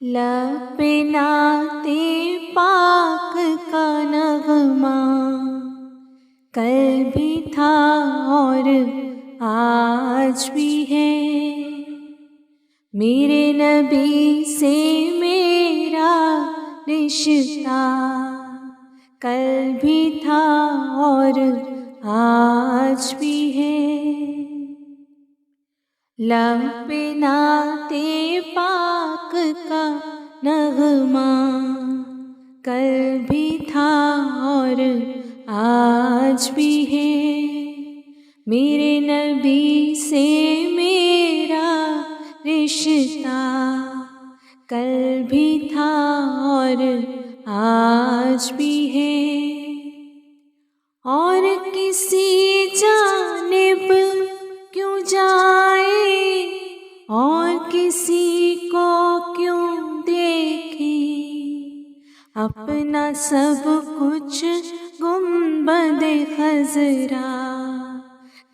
لب پہ نعت پاک کا نغمہ کل بھی تھا اور آج بھی ہے، میرے نبی سے میرا رشتہ کل بھی تھا اور آج بھی ہے۔ لب پہ نعت پاک کا نغمہ کل بھی تھا اور آج بھی ہے، میرے نبی سے میرا رشتہ کل بھی تھا اور آج بھی ہے۔ اور کسی جانب کیوں جائے اور کسی کو کیوں دیکھیں، اپنا سب کچھ گنبد خضرا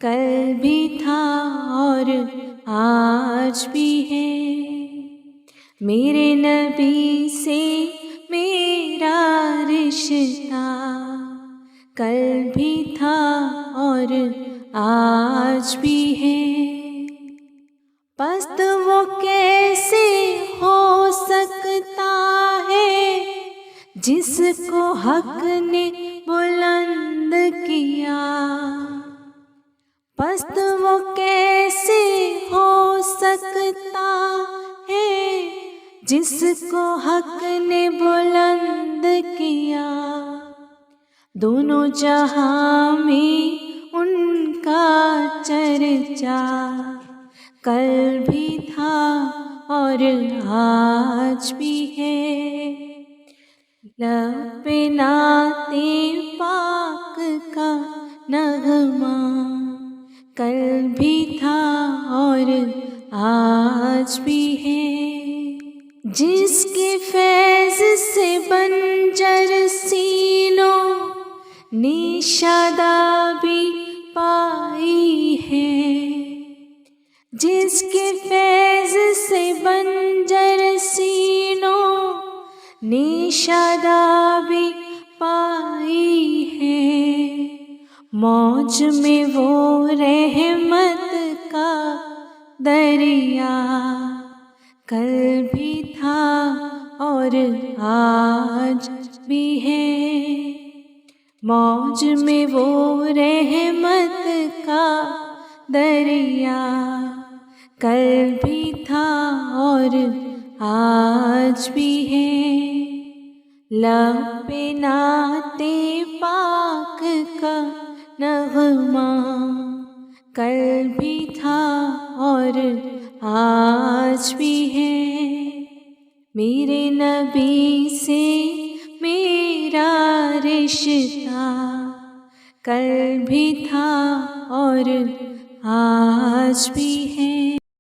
کل بھی تھا اور آج بھی ہے، میرے نبی سے میرا رشتہ کل بھی تھا اور آج بھی ہے۔ پست وہ کیسے ہو سکتا ہے جس کو حق نے بلند کیا، پست وہ کیسے ہو سکتا ہے جس کو حق نے بلند کیا، دونوں جہاں میں ان کا چرچا کل بھی تھا اور آج بھی ہے۔ لب پہ نعت پاک کا نغمہ کل بھی تھا اور آج بھی ہے، جس کے فیض سے بنجر سینوں نے شادابی پائی ہے، جس کے فیض سے بنجر سینوں نے شادابی پائی ہے، موج میں وہ رحمت کا دریا کل بھی تھا اور آج بھی ہے، موج میں وہ رحمت کا دریا کل بھی تھا اور آج بھی ہے۔ لب پہ نعت پاک کا نغمہ کل بھی تھا اور آج بھی ہے، میرے نبی سے میرا رشتہ کل بھی تھا اور آج بھی ہے۔